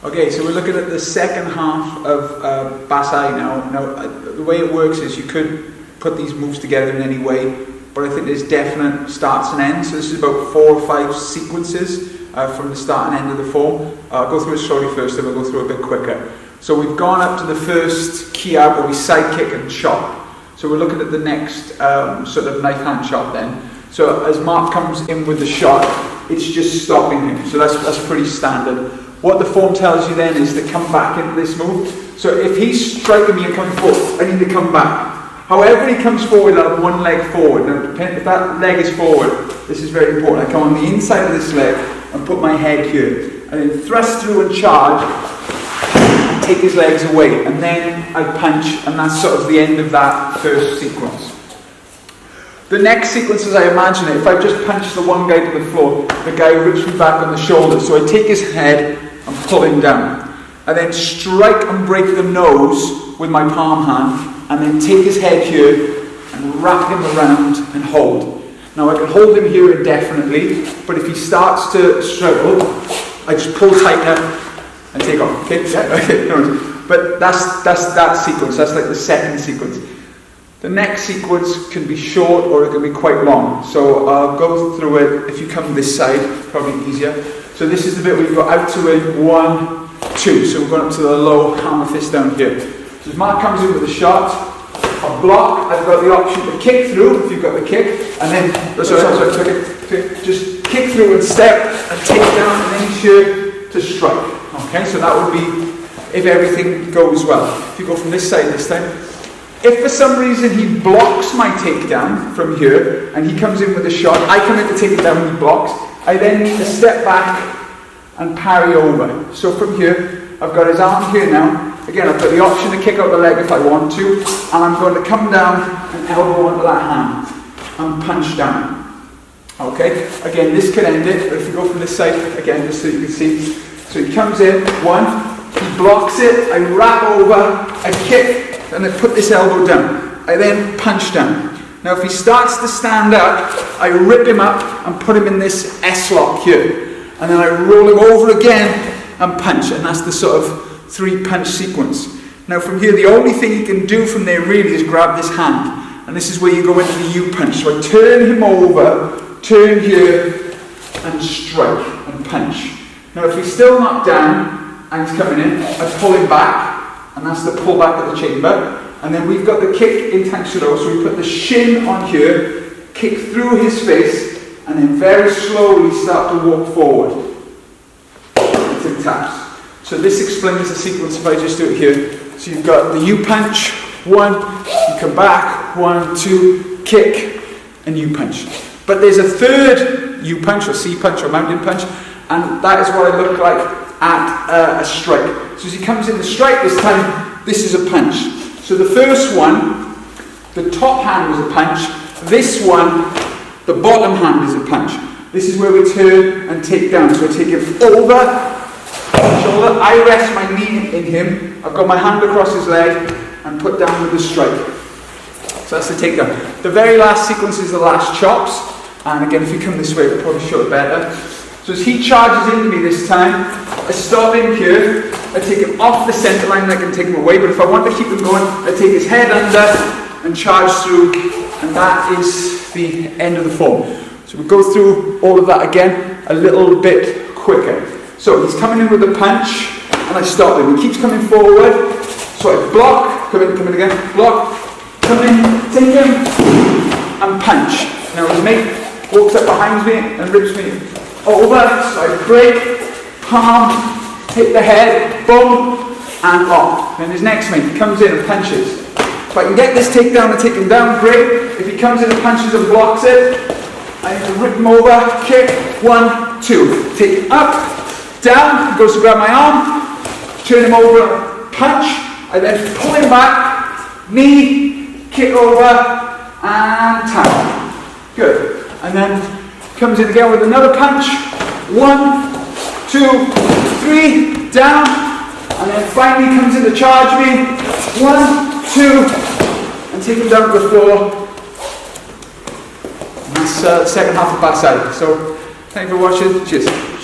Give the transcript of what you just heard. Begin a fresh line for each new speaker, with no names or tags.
Okay, so we're looking at the second half of Bassai now. Now, the way it works is you could put these moves together in any way, but I think there's definite starts and ends. So this is about 4 or 5 sequences from the start and end of the form. I'll go through it slowly first, then we'll go through it a bit quicker. So we've gone up to the first key out where we side kick and chop. So we're looking at the next sort of knife hand chop then. So as Mark comes in with the shot, it's just stopping him. So that's pretty standard. What the form tells you then is to come back into this move. So if he's striking me and coming forward, I need to come back. However he comes forward, I'll have one leg forward. Now, if that leg is forward, this is very important. I come on the inside of this leg and put my head here. And then thrust through and charge, and take his legs away. And then I punch, and that's sort of the end of that first sequence. The next sequence, as I imagine it, if I just punch the one guy to the floor, the guy rips me back on the shoulder. So I take his head and pull him down. I then strike and break the nose with my palm hand, and then take his head here and wrap him around and hold. Now I can hold him here indefinitely, but if he starts to struggle, I just pull tighter and take off. Okay? Yeah? Okay. No, but that's that sequence. That's like the second sequence. The next sequence can be short or it can be quite long. So I'll go through it. If you come this side, probably easier. So this is the bit where you go out to in 1, 2. So we're going up to the low hammer fist down here. So as Mark comes in with a shot, a block, I've got the option to kick through if you've got the kick, and then just kick through and step and take down and then here to strike. Okay, so that would be if everything goes well. If you go from this side this time. If for some reason he blocks my takedown from here and he comes in with a shot, I come in to take it down and he blocks, I then need to step back and parry over. So from here, I've got his arm here now. Again, I've got the option to kick out the leg if I want to, and I'm going to come down and elbow onto that hand and punch down. Okay, again, this could end it, but if you go from this side, again, just so you can see. So he comes in, 1, he blocks it, I wrap over, I kick, and I put this elbow down. I then punch down. Now if he starts to stand up, I rip him up and put him in this S-lock here. And then I roll him over again and punch. And that's the sort of 3-punch sequence. Now from here, the only thing you can do from there really is grab this hand. And this is where you go into the U-punch. So I turn him over, turn here, and strike and punch. Now if he's still knocked down and he's coming in, I pull him back. And that's the pull back of the chamber. And then we've got the kick intentional, so we put the shin on here, kick through his face, and then very slowly start to walk forward. Until taps. So this explains the sequence if I just do it here. So you've got the U-punch, 1, you come back, 1, 2, kick, and U-punch. But there's a third U-punch, or C-punch, or mountain punch, and that is what I look like at a strike. So as he comes in the strike this time, this is a punch. So the first one, the top hand was a punch. This one, the bottom hand is a punch. This is where we turn and take down. So I take him over, shoulder, I rest my knee in him, I've got my hand across his leg, and put down with the strike. So that's the takedown. The very last sequence is the last chops. And again, if you come this way, it'll probably show it better. So as he charges into me this time, I stop him here, I take him off the centre line and I can take him away, but if I want to keep him going, I take his head under and charge through, and that is the end of the form. So we go through all of that again a little bit quicker. So he's coming in with a punch, and I stop him. He keeps coming forward, so I block, come in again, block, come in, take him, and punch. Now his mate walks up behind me and rips me over, so I break, palm, hit the head, boom, and off. Then his next mate comes in and punches. If I can get this takedown and take him down, great. If he comes in and punches and blocks it, I need to rip him over, kick, 1, 2. Take him up, down, he goes to grab my arm, turn him over, punch, I then pull him back, knee, kick over, and tap. Good. And then comes in again with another punch. 1, 2, 3, down, and then finally comes in to charge me. 1, 2, and take him down to the floor. And that's the second half of Bassai. So, thank you for watching. Cheers.